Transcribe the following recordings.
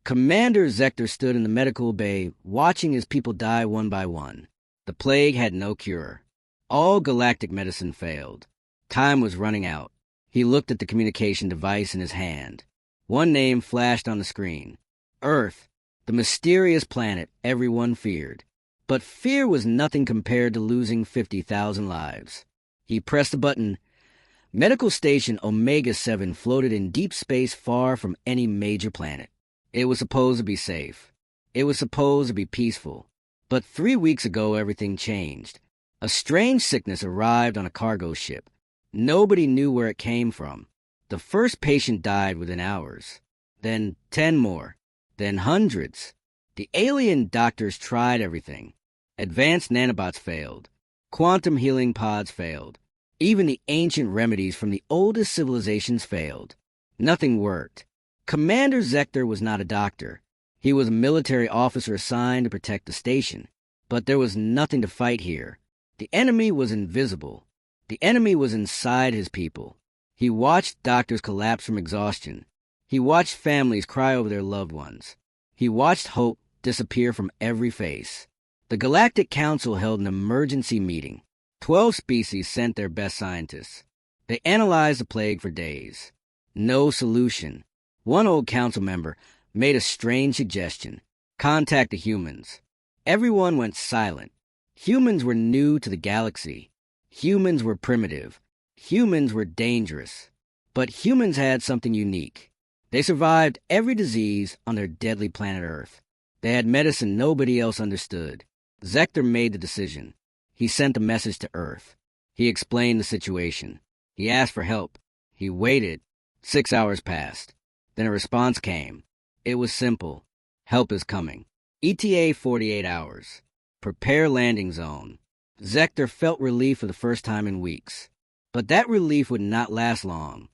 Commander Zector stood in the medical bay, watching his people die one by one. The plague had no cure. All galactic medicine failed. Time was running out. He looked at the communication device in his hand. One name flashed on the screen. Earth, the mysterious planet everyone feared. But fear was nothing compared to losing 50,000 lives. He pressed a button. Medical Station Omega-7 floated in deep space far from any major planet. It was supposed to be safe. It was supposed to be peaceful. But 3 weeks ago, everything changed. A strange sickness arrived on a cargo ship. Nobody knew where it came from. The first patient died within hours. Then 10 more. Then hundreds. The alien doctors tried everything. Advanced nanobots failed. Quantum healing pods failed. Even the ancient remedies from the oldest civilizations failed. Nothing worked. Commander Zector was not a doctor. He was a military officer assigned to protect the station. But there was nothing to fight here. The enemy was invisible. The enemy was inside his people. He watched doctors collapse from exhaustion. He watched families cry over their loved ones. He watched hope disappear from every face. The Galactic Council held an emergency meeting. 12 species sent their best scientists. They analyzed the plague for days. No solution. One old council member made a strange suggestion. Contact the humans. Everyone went silent. Humans were new to the galaxy. Humans were primitive. Humans were dangerous. But humans had something unique. They survived every disease on their deadly planet Earth. They had medicine nobody else understood. Zector made the decision. He sent a message to Earth. He explained the situation. He asked for help. He waited. 6 hours passed. Then a response came. It was simple. Help is coming. ETA 48 hours. Prepare landing zone. Zector felt relief for the first time in weeks. But that relief would not last long.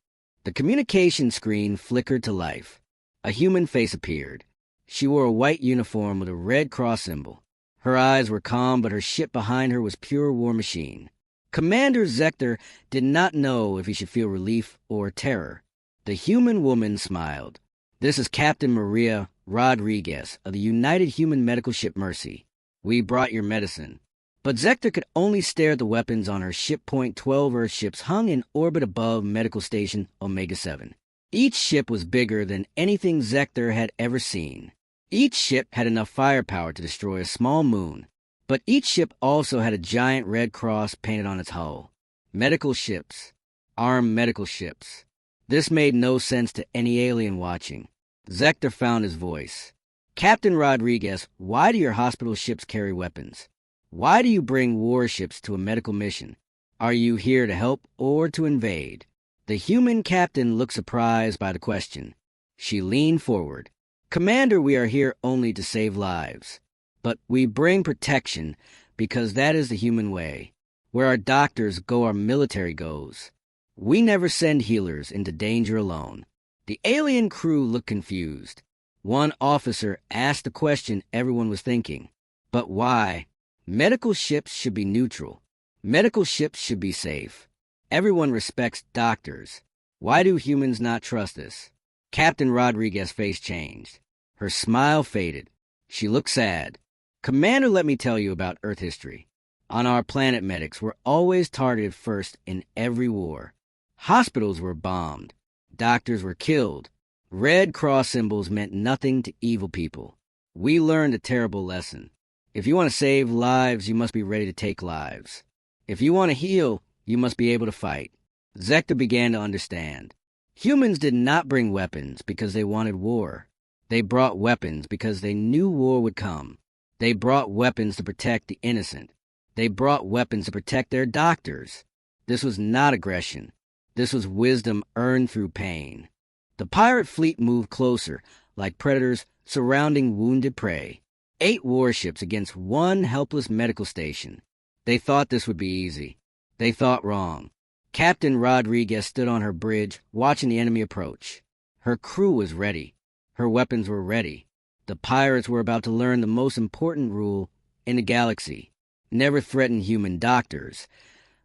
The communication screen flickered to life. A human face appeared. She wore a white uniform with a red cross symbol. Her eyes were calm, but her ship behind her was pure war machine. Commander Zector did not know if he should feel relief or terror. The human woman smiled. This is Captain Maria Rodriguez of the United Human Medical Ship Mercy. We brought your medicine. But Zector could only stare at the weapons on her Ship Point 12 Earth ships hung in orbit above Medical Station Omega-7. Each ship was bigger than anything Zector had ever seen. Each ship had enough firepower to destroy a small moon. But each ship also had a giant red cross painted on its hull. Medical ships. Armed medical ships. This made no sense to any alien watching. Zector found his voice. Captain Rodriguez, why do your hospital ships carry weapons? Why do you bring warships to a medical mission? Are you here to help or to invade? The human captain looked surprised by the question. She leaned forward. Commander, we are here only to save lives. But we bring protection because that is the human way. Where our doctors go, our military goes. We never send healers into danger alone. The alien crew looked confused. One officer asked the question everyone was thinking. But why? Medical ships should be neutral. Medical ships should be safe. Everyone respects doctors. Why do humans not trust us? Captain Rodriguez's face changed. Her smile faded. She looked sad. Commander, let me tell you about Earth history. On our planet, medics were always targeted first in every war. Hospitals were bombed. Doctors were killed. Red cross symbols meant nothing to evil people. We learned a terrible lesson. If you want to save lives, you must be ready to take lives. If you want to heal, you must be able to fight. Zector began to understand. Humans did not bring weapons because they wanted war. They brought weapons because they knew war would come. They brought weapons to protect the innocent. They brought weapons to protect their doctors. This was not aggression. This was wisdom earned through pain. The pirate fleet moved closer, like predators surrounding wounded prey. 8 warships against one helpless medical station. They thought this would be easy. They thought wrong. Captain Rodriguez stood on her bridge, watching the enemy approach. Her crew was ready. Her weapons were ready. The pirates were about to learn the most important rule in the galaxy. Never threaten human doctors.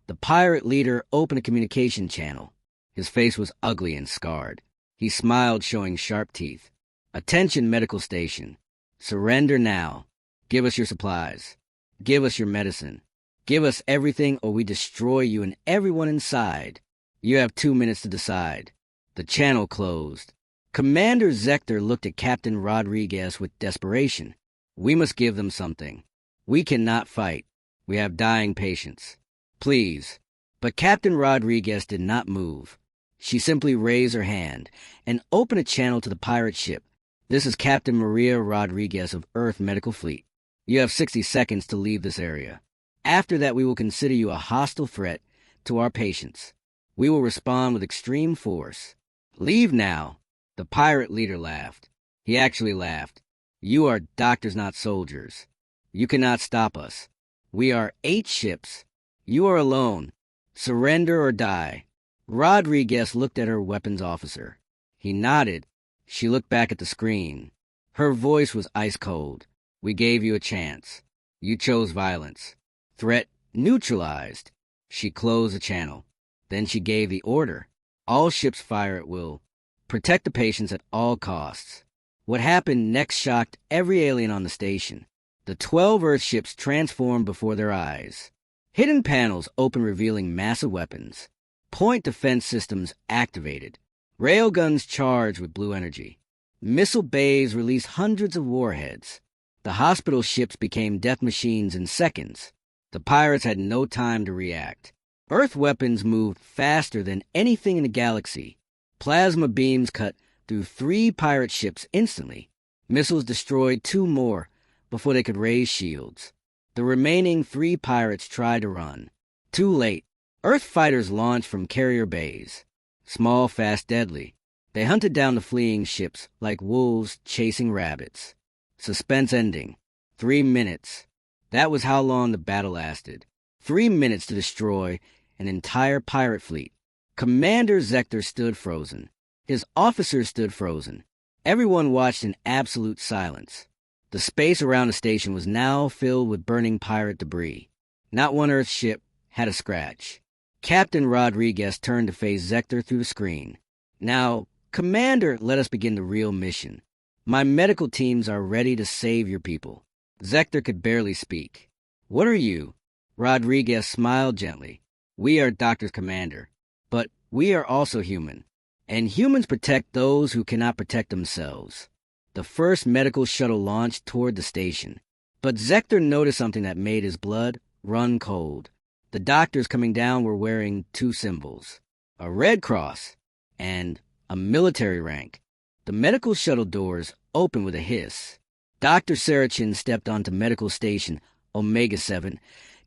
The pirate leader opened a communication channel. His face was ugly and scarred. He smiled, showing sharp teeth. Attention medical station. Surrender now. Give us your supplies. Give us your medicine. Give us everything or we destroy you and everyone inside. You have 2 minutes to decide. The channel closed. Commander Zector looked at Captain Rodriguez with desperation. We must give them something. We cannot fight. We have dying patients. Please. But Captain Rodriguez did not move. She simply raised her hand and opened a channel to the pirate ship. This is Captain Maria Rodriguez of Earth Medical Fleet. You have 60 seconds to leave this area. After that, we will consider you a hostile threat to our patients. We will respond with extreme force. Leave now. The pirate leader laughed. He actually laughed. You are doctors, not soldiers. You cannot stop us. We are 8 ships. You are alone. Surrender or die. Rodriguez looked at her weapons officer. He nodded. She looked back at the screen. Her voice was ice cold. We gave you a chance. You chose violence. Threat neutralized. She closed the channel. Then she gave the order. All ships fire at will. Protect the patients at all costs. What happened next shocked every alien on the station. The 12 Earth ships transformed before their eyes. Hidden panels opened, revealing massive weapons. Point defense systems activated. Railguns charged with blue energy. Missile bays released hundreds of warheads. The hospital ships became death machines in seconds. The pirates had no time to react. Earth weapons moved faster than anything in the galaxy. Plasma beams cut through 3 pirate ships instantly. Missiles destroyed 2 more before they could raise shields. The remaining 3 pirates tried to run. Too late. Earth fighters launched from carrier bays. Small, fast, deadly. They hunted down the fleeing ships like wolves chasing rabbits. Suspense ending. 3 minutes. That was how long the battle lasted. 3 minutes to destroy an entire pirate fleet. Commander Zector stood frozen. His officers stood frozen. Everyone watched in absolute silence. The space around the station was now filled with burning pirate debris. Not one Earth ship had a scratch. Captain Rodriguez turned to face Zector through the screen. Now, Commander, let us begin the real mission. My medical teams are ready to save your people. Zector could barely speak. What are you? Rodriguez smiled gently. We are Doctor's Commander. But we are also human. And humans protect those who cannot protect themselves. The first medical shuttle launched toward the station. But Zector noticed something that made his blood run cold. The doctors coming down were wearing 2 symbols. A red cross and a military rank. The medical shuttle doors opened with a hiss. Dr. Sarachin stepped onto medical station Omega 7,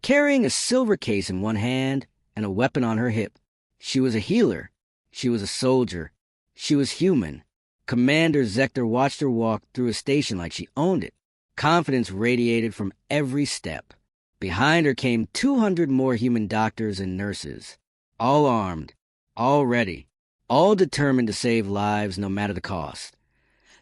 carrying a silver case in one hand and a weapon on her hip. She was a healer. She was a soldier. She was human. Commander Zector watched her walk through a station like she owned it. Confidence radiated from every step. Behind her came 200 more human doctors and nurses, all armed, all ready, all determined to save lives no matter the cost.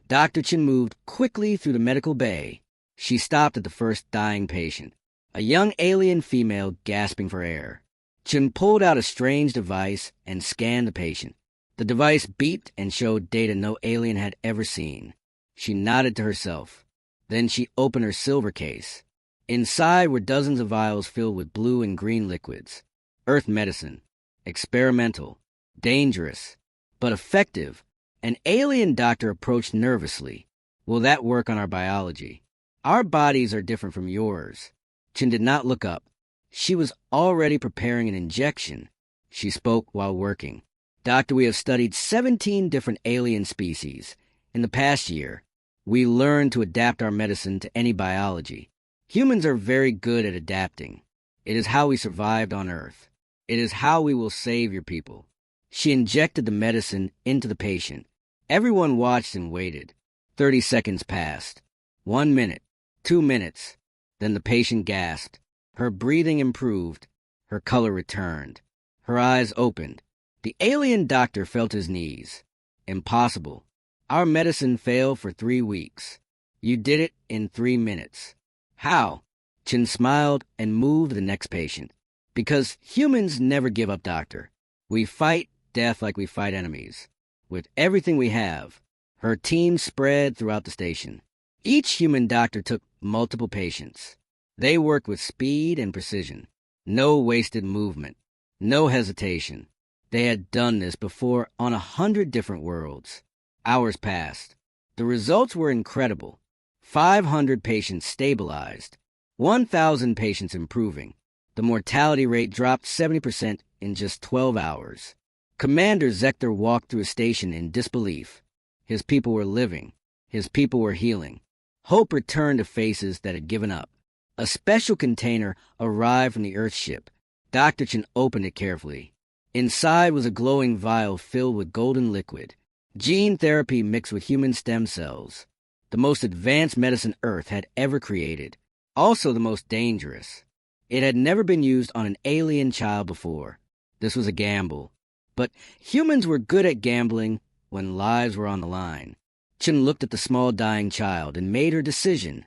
Dr. Chin moved quickly through the medical bay. She stopped at the first dying patient, a young alien female gasping for air. Chin pulled out a strange device and scanned the patient. The device beeped and showed data no alien had ever seen. She nodded to herself. Then she opened her silver case. Inside were dozens of vials filled with blue and green liquids. Earth medicine. Experimental. Dangerous. But effective. An alien doctor approached nervously. Will that work on our biology? Our bodies are different from yours. Chin did not look up. She was already preparing an injection. She spoke while working. Doctor, we have studied 17 different alien species. In the past year, we learned to adapt our medicine to any biology. Humans are very good at adapting. It is how we survived on Earth. It is how we will save your people. She injected the medicine into the patient. Everyone watched and waited. 30 seconds passed. 1 minute. 2 minutes. Then the patient gasped. Her breathing improved. Her color returned. Her eyes opened. The alien doctor felt his knees. Impossible. Our medicine failed for 3 weeks. You did it in 3 minutes. How? Chin smiled and moved to the next patient. Because humans never give up, doctor. We fight death like we fight enemies. With everything we have. Her team spread throughout the station. Each human doctor took multiple patients. They worked with speed and precision. No wasted movement. No hesitation. They had done this before on 100 different worlds. Hours passed. The results were incredible. 500 patients stabilized. 1,000 patients improving. The mortality rate dropped 70% in just 12 hours. Commander Zector walked through a station in disbelief. His people were living. His people were healing. Hope returned to faces that had given up. A special container arrived from the Earthship. Dr. Chen opened it carefully. Inside was a glowing vial filled with golden liquid. Gene therapy mixed with human stem cells. The most advanced medicine Earth had ever created. Also the most dangerous. It had never been used on an alien child before. This was a gamble. But humans were good at gambling when lives were on the line. Chen looked at the small dying child and made her decision.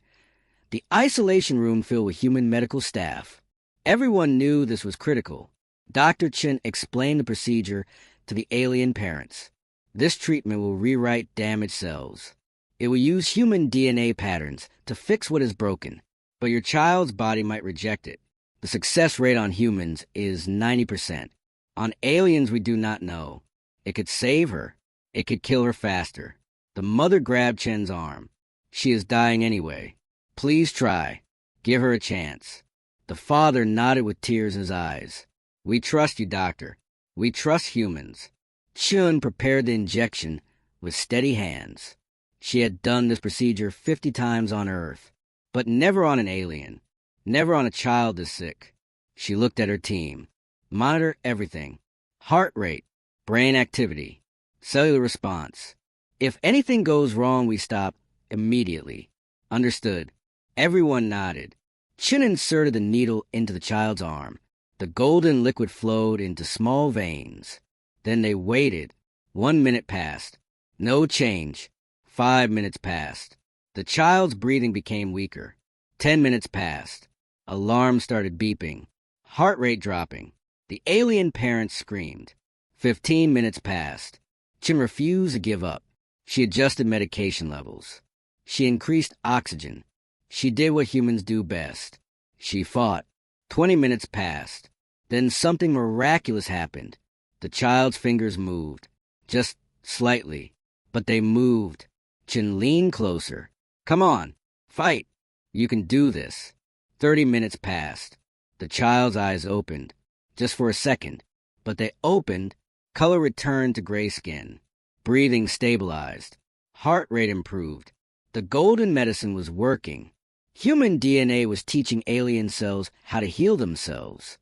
The isolation room filled with human medical staff. Everyone knew this was critical. Dr. Chen explained the procedure to the alien parents. This treatment will rewrite damaged cells. It will use human DNA patterns to fix what is broken, but your child's body might reject it. The success rate on humans is 90%. On aliens, we do not know. It could save her. It could kill her faster. The mother grabbed Chen's arm. She is dying anyway. Please try. Give her a chance. The father nodded with tears in his eyes. We trust you, doctor. We trust humans. Chun prepared the injection with steady hands. She had done this procedure 50 times on Earth, but never on an alien. Never on a child this sick. She looked at her team. Monitor everything. Heart rate, brain activity, cellular response. If anything goes wrong, we stop immediately. Understood. Everyone nodded. Chin inserted the needle into the child's arm. The golden liquid flowed into small veins. Then they waited. 1 minute passed. No change. 5 minutes passed. The child's breathing became weaker. 10 minutes passed. Alarm started beeping. Heart rate dropping. The alien parents screamed. 15 minutes passed. Chin refused to give up. She adjusted medication levels. She increased oxygen. She did what humans do best. She fought. 20 minutes passed. Then something miraculous happened. The child's fingers moved. Just slightly. But they moved. Chin leaned closer. Come on. Fight. You can do this. 30 minutes passed. The child's eyes opened. Just for a second. But they opened. Color returned to gray skin. Breathing stabilized. Heart rate improved. The golden medicine was working. Human DNA was teaching alien cells how to heal themselves.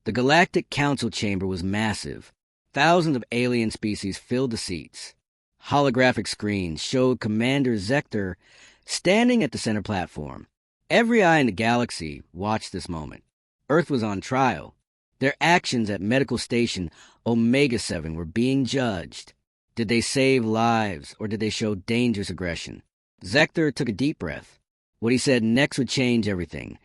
The Galactic Council chamber was massive. Thousands of alien species filled the seats. Holographic screens showed Commander Zector standing at the center platform. Every eye in the galaxy watched this moment. Earth was on trial. Their actions at Medical Station Omega 7 were being judged. Did they save lives, or did they show dangerous aggression? Zector took a deep breath. What he said next would change everything.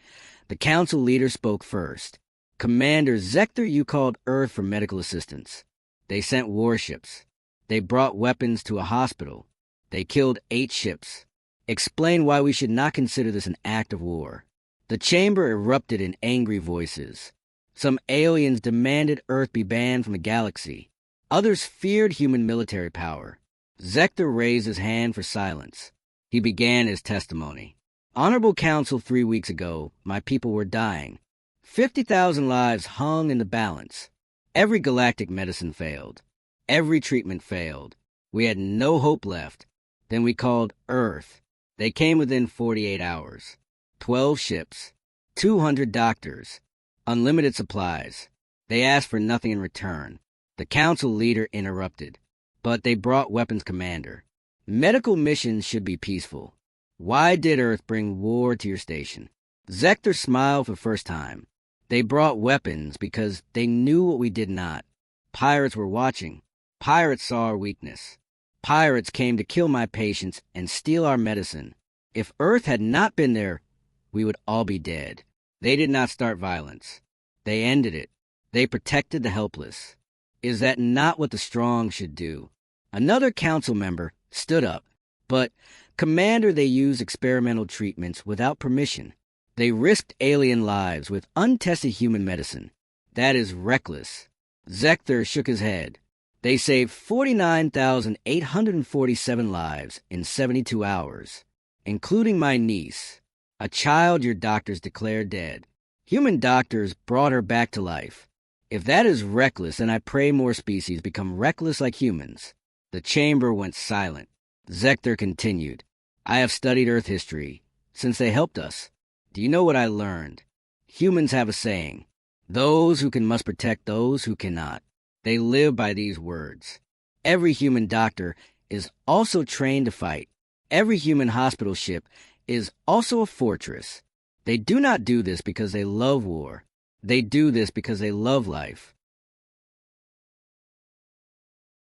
The council leader spoke first. Commander Zector, you called Earth for medical assistance. They sent warships. They brought weapons to a hospital. They killed 8 ships. Explain why we should not consider this an act of war. The chamber erupted in angry voices. Some aliens demanded Earth be banned from the galaxy. Others feared human military power. Zector raised his hand for silence. He began his testimony. Honorable Council, 3 weeks ago, my people were dying. 50,000 lives hung in the balance. Every galactic medicine failed. Every treatment failed. We had no hope left. Then we called Earth. They came within 48 hours. 12 ships. 200 doctors. Unlimited supplies. They asked for nothing in return. The council leader interrupted. But they brought weapons, Commander. Medical missions should be peaceful. Why did Earth bring war to your station? Zector smiled for the first time. They brought weapons because they knew what we did not. Pirates were watching. Pirates saw our weakness. Pirates came to kill my patients and steal our medicine. If Earth had not been there, we would all be dead. They did not start violence. They ended it. They protected the helpless. Is that not what the strong should do? Another council member stood up. But, Commander, they use experimental treatments without permission. They risked alien lives with untested human medicine. That is reckless. Zector shook his head. They saved 49,847 lives in 72 hours, including my niece, a child your doctors declared dead. Human doctors brought her back to life. If that is reckless, then I pray more species become reckless like humans. The chamber went silent. Zector continued. I have studied Earth history since they helped us. Do you know what I learned? Humans have a saying. Those who can must protect those who cannot. They live by these words. Every human doctor is also trained to fight. Every human hospital ship is also a fortress. They do not do this because they love war. They do this because they love life.